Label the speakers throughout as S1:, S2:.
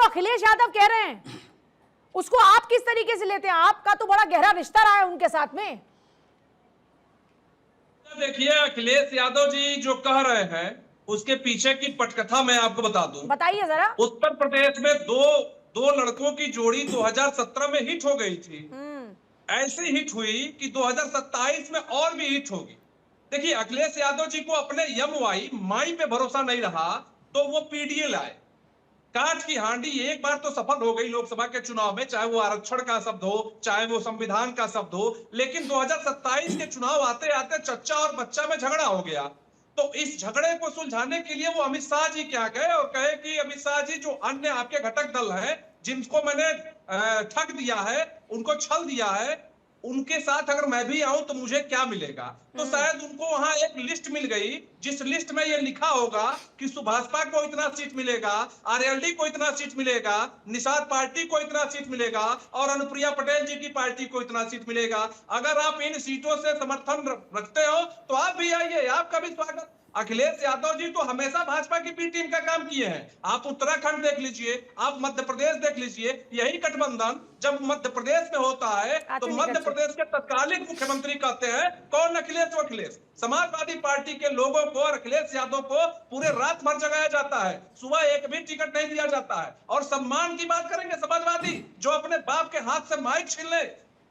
S1: जो अखिलेश यादव कह रहे हैं उसको आप किस तरीके से लेते हैं? आपका तो बड़ा गहरा रिश्ता रहा है उनके साथ में।
S2: देखिए, अखिलेश यादव जी जो कह रहे हैं उसके पीछे की पटकथा मैं आपको बता दूं।
S1: बताइए जरा।
S2: उत्तर प्रदेश में दो दो लड़कों की जोड़ी 2017 में हिट हो गई थी। ऐसी हिट हुई कि 2027 में और भी हिट होगी। देखिए, अखिलेश यादव जी को अपने यमवाई माई पे भरोसा नहीं रहा तो वो पीडीए लाए। काठ की हांडी एक बार तो सफल हो गई लोकसभा के चुनाव में, चाहे वो आरक्षण का शब्द हो, चाहे वो संविधान का शब्द हो, लेकिन 2027 के चुनाव आते आते चच्चा और बच्चा में झगड़ा हो गया। तो इस झगड़े को सुलझाने के लिए वो अमित शाह जी क्या गए और कहे कि अमित शाह जी, जो अन्य आपके घटक दल हैं जिनको मैंने ठग दिया है, उनको छल दिया है, उनके साथ अगर मैं भी आऊं तो मुझे क्या मिलेगा। तो शायद उनको वहां एक लिस्ट मिल गई जिस लिस्ट में ये लिखा होगा कि सुभाषपा को इतना सीट मिलेगा, आरएलडी को इतना सीट मिलेगा, निषाद पार्टी को इतना सीट मिलेगा और अनुप्रिया पटेल जी की पार्टी को इतना सीट मिलेगा। अगर आप इन सीटों से समर्थन रखते हो तो आप भी आइए, आपका भी स्वागत। अखिलेश यादव जी तो हमेशा भाजपा की बी टीम का काम किए हैं। आप उत्तराखंड देख लीजिए, आप मध्य प्रदेश देख लीजिए, यही गठबंधन जब मध्य प्रदेश में होता है तो मध्य प्रदेश के तत्कालीन मुख्यमंत्री कहते हैं कौन? अखिलेश। अखिलेश समाजवादी पार्टी के लोगों को और अखिलेश यादव को पूरे रात भर जगाया जाता है, सुबह एक भी टिकट नहीं दिया जाता है। और सम्मान की बात करेंगे समाजवादी जो अपने बाप के हाथ से माइक छीन ले।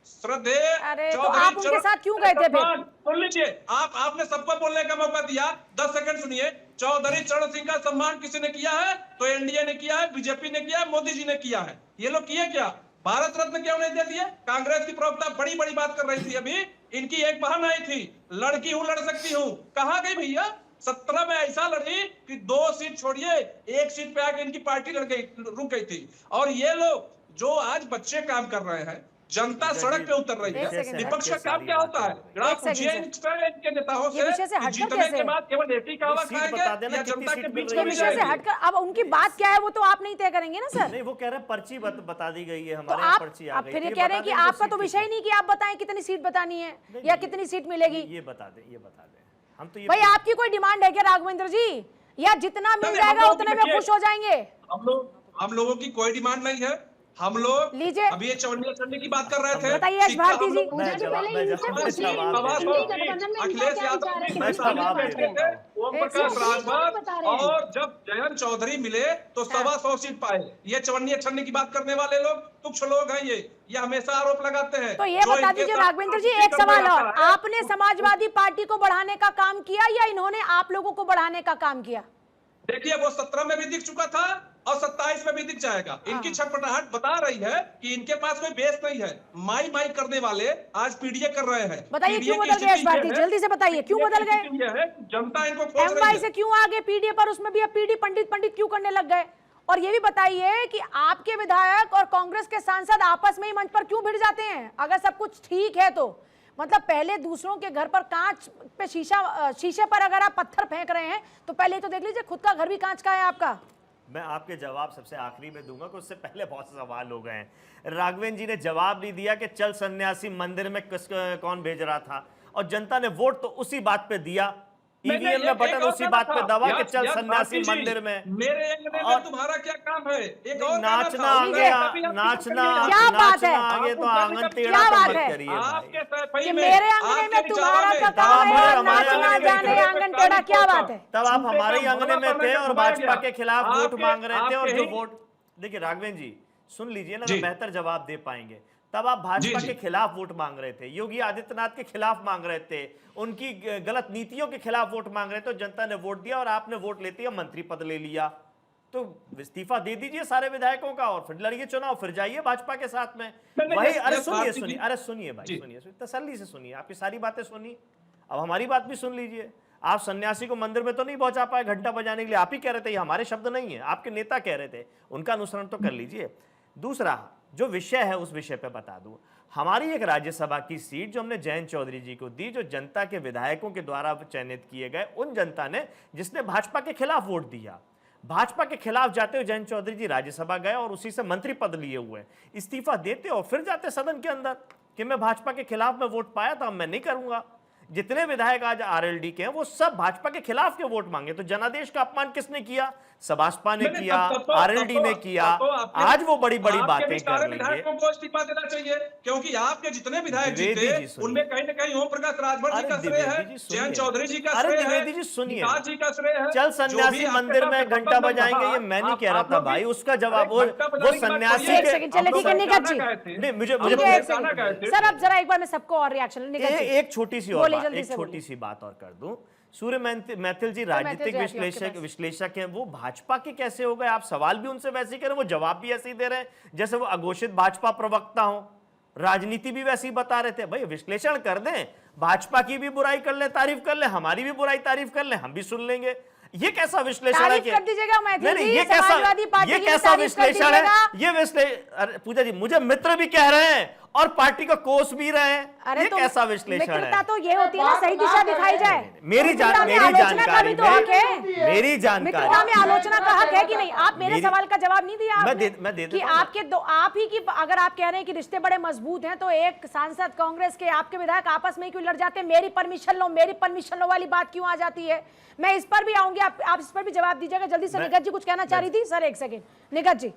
S2: श्रद्धेय
S1: अरे तो आप उनके साथ क्यों गए थे फिर?
S2: सुन लीजिए, आपने सबको बोलने का मौका दिया, 10 सेकंड सुनिए। चौधरी चरण सिंह का सम्मान किसी ने किया है? तो एनडीए ने किया है, बीजेपी ने किया है, मोदी जी ने किया है। ये लोग किए क्या? भारत रत्न क्यों नहीं दे दिए? कांग्रेस की प्रवक्ता बड़ी बड़ी बात कर रही थी अभी, इनकी एक बहन आई थी, लड़की हूं लड़ सकती हूं, कहां गई भैया? 17 में ऐसा लड़ी कि 2 सीट छोड़िए 1 सीट पे आके इनकी पार्टी रुक गई थी। और ये लोग जो आज बच्चे काम कर रहे हैं, जनता सड़क पे उतर रही है, विपक्ष का काम क्या होता है? इनके नेताओं से जीतने के बाद केवल एक ही कहवा खाएंगे या जनता के बीच में
S1: विषय से हटकर अब उनकी बात क्या है वो तो आप नहीं तय करेंगे ना सर?
S3: नहीं, वो कह रहे हैं पर्ची बता दी गई है,
S1: तो
S3: हमारे पर्ची आ गई।
S1: फिर ये कह रहे हैं कि आपका तो विषय नहीं कि आप बताएं कितनी सीट बतानी है या कितनी सीट मिलेगी।
S3: ये बता दें, ये बता दें। हम तो ये
S1: भाई आपकी कोई डिमांड है क्या राघवेंद्र जी, या जितना मिल जाएगा उतने में खुश हो जाएंगे?
S2: हम लोगों की कोई डिमांड नहीं है। हम लोग
S1: लीजिए,
S2: अभी ये चवन्नी चढ़ने की बात कर रहे थे।
S1: बताइए यश भारती जी।
S2: अखिलेश यादव ओम प्रकाश राजभर और जब जयंत चौधरी मिले तो 125 सीट पाए। ये चवन्नी छन्नी की बात करने वाले लोग तुच्छ लोग हैं। ये हमेशा आरोप लगाते हैं।
S1: तो ये बता दीजिए राघवेंद्र जी, एक सवाल और, आपने समाजवादी पार्टी को बढ़ाने का काम किया या इन्होंने आप लोगों को बढ़ाने का काम किया?
S2: देखिए, वो 17 में भी दिख चुका था और 27 में भी दिख जाएगा। इनकी छटपटाहट बता रही है कि इनके पास कोई बेस नहीं है। माई माई करने वाले आज पीडीए कर रहे हैं।
S1: बताइए क्यों बदल गए यश भारती, जल्दी से बताइए क्यों बदल गए?
S2: जनता इनको खोज रही है।
S1: एमवाई से क्यों आगे पीडीए पर, उसमें भी अब पीडी पंडित क्यों करने लग गए? और ये भी बताइए कि आपके विधायक और कांग्रेस के सांसद आपस में ही मंच पर क्यों भिड़ जाते हैं अगर सब कुछ ठीक है तो? मतलब पहले दूसरों के घर पर कांच पे शीशे पर अगर आप पत्थर फेंक रहे हैं तो पहले तो देख लीजिए खुद का घर भी कांच का है आपका।
S3: मैं आपके जवाब सबसे आखिरी में दूंगा, कि उससे पहले बहुत से सवाल हो गए हैं। राघवेंद्र जी ने जवाब नहीं दिया कि चल सन्यासी मंदिर में कौन भेज रहा था, और जनता ने वोट तो उसी बात पे दिया, ईवीएम में बटन उसी बात पे दबा के चल सन्यासी मंदिर में।
S2: मेरे अंगने में तुम्हारा क्या काम है? एक और
S3: नाचना आ गया, नाचना आगे तो आंगन टेढ़ा तो मत करिए।
S1: कि मेरे अंगने में तुम्हारा क्या काम है? नाचना जाने आंगन टेढ़ा, क्या बात है?
S3: तब आप हमारे ही अंगने में थे और भाजपा के खिलाफ वोट मांग रहे थे, और जो वोट, देखिए राघवेंद्र जी सुन लीजिए ना, बेहतर जवाब दे पाएंगे। तब आप भाजपा के खिलाफ वोट मांग रहे थे, योगी आदित्यनाथ के खिलाफ मांग रहे थे, उनकी गलत नीतियों के खिलाफ वोट मांग रहे थे, तो जनता ने वोट दिया और आपने वोट लेते ही मंत्री पद ले लिया। तो इस्तीफा दे दीजिए सारे विधायकों का और फिर लड़िए चुनाव, फिर जाइए भाजपा के साथ में। वही, अरे सुनिए भाई, सुनिए तसल्ली से सुनिए, आपकी सारी बातें सुनिए, अब हमारी बात भी सुन लीजिए। आप सन्यासी को मंदिर में तो नहीं पहुंचा पाए घंटा बजाने के लिए, आप ही कह रहे थे, ये हमारे शब्द नहीं है, आपके नेता कह रहे थे, उनका अनुसरण तो कर लीजिए। दूसरा जो विषय है उस विषय पे बता दूं, हमारी एक राज्यसभा की सीट जो हमने जयंत चौधरी जी को दी, जो जनता के विधायकों के द्वारा चयनित किए गए, उन जनता ने जिसने भाजपा के खिलाफ वोट दिया, भाजपा के खिलाफ जाते हुए जयंत चौधरी जी राज्यसभा गए और उसी से मंत्री पद लिए हुए, इस्तीफा देते और फिर जाते सदन के अंदर कि मैं भाजपा के खिलाफ में वोट पाया था, मैं नहीं करूंगा। जितने विधायक आज आरएलडी के हैं वो सब भाजपा के खिलाफ के वोट मांगे। तो जनादेश का अपमान किसने किया? सबासपा ने किया, आरएलडी ने किया। आज वो बड़ी बड़ी बातें कर लेंगे।
S2: विधायकों को इस्तीफा देना चाहिए, क्योंकि आपके जितने विधायक जीते उनमें कहीं न कहीं ओम प्रकाश राजभर जी का श्रेय है, जयंत चौधरी जी का श्रेय है,
S3: द्विवेदी जी सुनिए,
S2: जी का श्रेय है।
S3: चल सन्यासी मंदिर में घंटा बजाएंगे, ये मैं नहीं कह रहा था भाई, उसका जवाब वो सन्यासी के।
S1: चले ठीक है निगत जी,
S3: नहीं मुझे
S1: सर अब जरा एक बार मैं सबको और रिएक्शन,
S3: एक छोटी सी बात और कर दूं। सूर्य मैथिल जी राजनीतिक विश्लेषक हैं, वो भाजपा के कैसे हो गए? आप सवाल भी उनसे वैसे ही कर रहे हैं, वो जवाब भी ऐसे ही दे रहे हैं जैसे वो अघोषित भाजपा प्रवक्ता हो, राजनीति भी वैसे ही बता रहे थे। भाई विश्लेषण कर दें, भाजपा की भी बुराई कर ले, तारीफ कर ले, हमारी भी बुराई तारीफ कर ले, हम भी सुन लेंगे। ये कैसा विश्लेषण है?
S1: कर दीजिएगा मैथिल जी,
S3: ये कैसा विश्लेषण है? ये पूजा जी मुझे मित्र भी कह रहे हैं और पार्टी को कोस भी रहे हैं।
S1: अरे
S3: ये
S1: तो
S3: कैसा विश्लेषण है?
S1: तो ये होती है ना, सही दिशा दिखाई जाए।
S3: मेरी जानकारी में
S1: आलोचना का हक है कि नहीं? आप मेरे सवाल का जवाब नहीं दिया
S3: मैं दे
S1: कि आपके दो आप ही की, अगर आप कह रहे हैं कि रिश्ते बड़े मजबूत हैं, तो एक सांसद कांग्रेस के आपके विधायक आपस में क्यों लड़ जाते हैं? मेरी परमिशन लो वाली बात क्यों आ जाती है? मैं इस पर भी आऊंगी, आप इस पर भी जवाब दीजिएगा जल्दी से। निगत जी कुछ कहना चाह रही थी सर, एक सेकेंड निगत जी।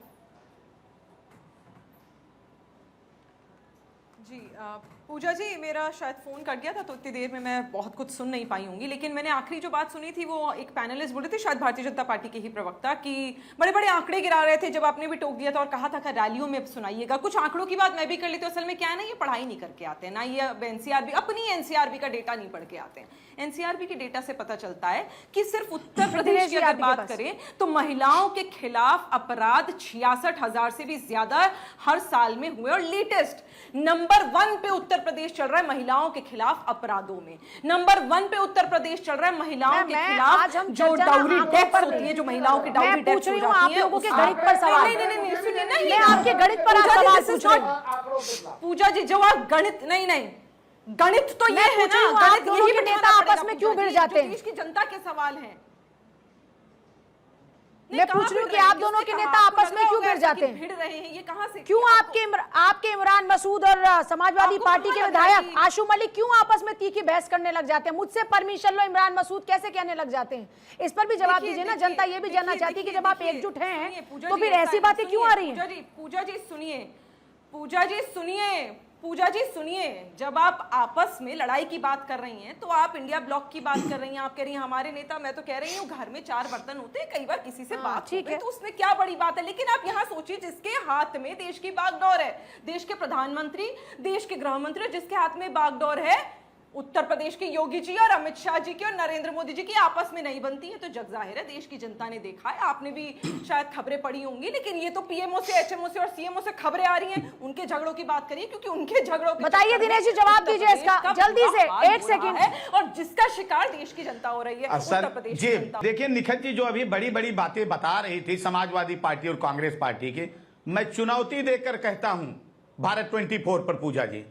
S4: जी पूजा जी, मेरा शायद फ़ोन कट गया था तो इतनी देर में मैं बहुत कुछ सुन नहीं पाई होंगी, लेकिन मैंने आखिरी जो बात सुनी थी वो एक पैनलिस्ट बोले थे, शायद भारतीय जनता पार्टी के ही प्रवक्ता, कि बड़े बड़े आंकड़े गिरा रहे थे। जब आपने भी टोक दिया था और कहा था कि रैलियों में सुनाइएगा, कुछ आंकड़ों की बात मैं भी कर लेती हूँ। असल में क्या है ना, ये पढ़ाई नहीं करके आते हैं ना, ये एनसीआरबी अपनी एनसीआरबी का डेटा नहीं पढ़ के आते हैं। एनसीआरबी के डेटा से पता चलता है कि सिर्फ उत्तर प्रदेश की अगर बात करें तो महिलाओं के खिलाफ अपराध 66,000 से भी ज्यादा हर साल में हुए, और लेटेस्ट नंबर 1 पे उत्तर प्रदेश चल रहा है महिलाओं के खिलाफ अपराधों में। नंबर 1 पे उत्तर प्रदेश चल रहा है महिलाओं के खिलाफ जो डाउरी डेथ्स होती है, जो महिलाओं की डाउरी डेथ्स हो जाती है।
S1: आप के गणित पर सवाल,
S4: नहीं सुनिए, नहीं
S1: मैं आपके गणित पर सवाल पूछ रही हूं
S4: पूजा जी। जो आप गणित नहीं गणित तो ये है ना,
S1: गणित यही के नेता आपस में क्यों भिड़ जाते हैं?
S4: देश की जनता के सवाल हैं।
S1: मैं पूछ रही हूँ कि आप दोनों के नेता आपस में क्यों भिड़ जाते हैं?
S4: भिड़ रहे हैं, ये कहां से?
S1: क्यों आपके इमरान मसूद और समाजवादी पार्टी के विधायक आशू मलिक क्यों आपस में तीखी बहस करने लग जाते हैं? मुझसे परमिशन लो इमरान मसूद कैसे कहने लग जाते हैं? इस पर भी जवाब दीजिए ना। जनता ये भी जानना चाहती है कि जब आप एकजुट हैं तो फिर ऐसी बातें क्यों आ रही हैं?
S4: पूजा जी सुनिए, जब आप आपस में लड़ाई की बात कर रही हैं तो आप इंडिया ब्लॉक की बात कर रही हैं। आप कह रही हैं हमारे नेता, मैं तो कह रही हूँ घर में 4 बर्तन होते हैं, कई बार किसी से बात ठीक है तो उसमें क्या बड़ी बात है। लेकिन आप यहाँ सोचिए, जिसके हाथ में देश की बागडोर है, देश के प्रधानमंत्री, देश के गृह मंत्री, जिसके हाथ में बागडोर है, उत्तर प्रदेश के योगी जी और अमित शाह जी की और नरेंद्र मोदी जी की आपस में नहीं बनती है, तो जग जाहिर है देश की जनता ने देखा है। आपने भी शायद खबरें पढ़ी होंगी, लेकिन ये तो पीएमओ से, एचएमओ से और सीएमओ से खबरें आ रही हैं। उनके झगड़ों की बात करिए, क्योंकि उनके झगड़ों
S1: बताइए दिनेश जी, जवाब दीजिए इसका जल्दी से, 1 सेकंड
S4: है, और जिसका शिकार देश की जनता हो रही है, उत्तर प्रदेश
S5: जी। देखिए निखत जी, जो अभी बड़ी बड़ी बातें बता रही थी समाजवादी पार्टी और कांग्रेस पार्टी की, मैं चुनौती देकर कहता हूं भारत 24 पर पूजा जी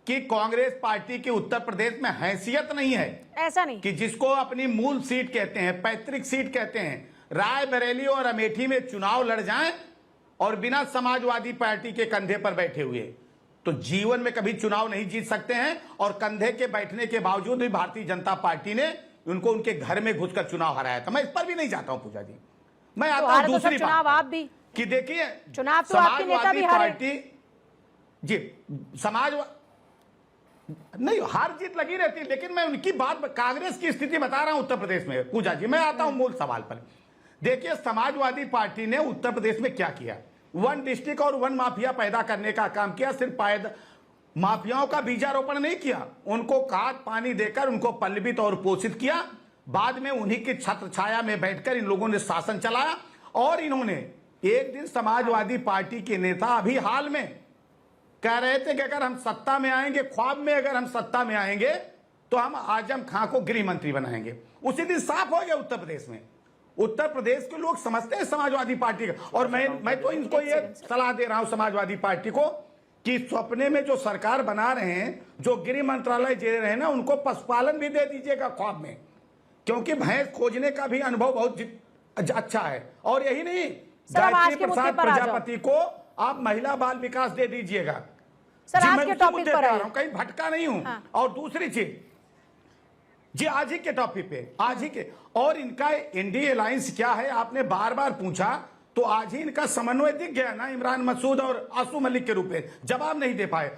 S5: कि कांग्रेस पार्टी की उत्तर प्रदेश में हैसियत नहीं है,
S1: ऐसा नहीं
S5: कि जिसको अपनी मूल सीट कहते हैं, पैतृक सीट कहते हैं, रायबरेली और अमेठी में चुनाव लड़ जाएं और बिना समाजवादी पार्टी के कंधे पर बैठे हुए, तो जीवन में कभी चुनाव नहीं जीत सकते हैं। और कंधे के बैठने के बावजूद भी भारतीय जनता पार्टी ने उनको उनके घर में घुसकर चुनाव हराया था। मैं इस पर भी नहीं जाता हूं पूजा जी। मैं आता हूं दूसरी
S1: बात, आप भी
S5: कि देखिए
S1: चुनाव तो आपके नेता भी हारे
S5: पार्टी जी, नहीं हार जीत लगी रहती है, लेकिन मैं उनकी बात, कांग्रेस की स्थिति बता रहा हूं उत्तर प्रदेश में पूजा जी। मैं आता हूं मूल सवाल पर। देखिए समाजवादी पार्टी ने उत्तर प्रदेश में क्या किया, 1 डिस्ट्रिक्ट और 1 माफिया पैदा करने का काम किया। सिर्फ माफियाओं का बीजारोपण नहीं किया, उनको खाद पानी देकर उनको पल्लवित और पोषित किया। बाद में उन्हीं की छत्र छाया में बैठकर इन लोगों ने शासन चलाया। और इन्होंने एक दिन समाजवादी पार्टी के नेता अभी हाल में कह रहे थे कि अगर हम सत्ता में आएंगे, ख्वाब में अगर हम सत्ता में आएंगे तो हम आजम खां को गृह मंत्री बनाएंगे। उसी दिन साफ हो गया उत्तर प्रदेश में। उत्तर प्रदेश के लोग समझते हैं समाजवादी पार्टी का। और मैं तो इनको ये सलाह दे रहा हूं समाजवादी पार्टी को कि सपने में जो सरकार बना रहे हैं, जो गृह मंत्रालय दे रहे हैं ना, उनको पशुपालन भी दे दीजिएगा ख्वाब में, क्योंकि भैंस खोजने का भी अनुभव बहुत अच्छा है। और यही नहीं, गायत्री प्रसाद प्रजापति को आप महिला बाल विकास दे दीजिएगा।
S1: सर आज के टॉपिक पर
S5: कहीं भटका नहीं हूं। और दूसरी चीज, जी आज ही के टॉपिक पे, आज ही के। और इनका इंडिया अलायंस क्या है आपने बार बार पूछा, तो आज ही इनका समन्वय दिख गया ना, इमरान मसूद और आसू मलिक के रूप में जवाब नहीं दे पाए।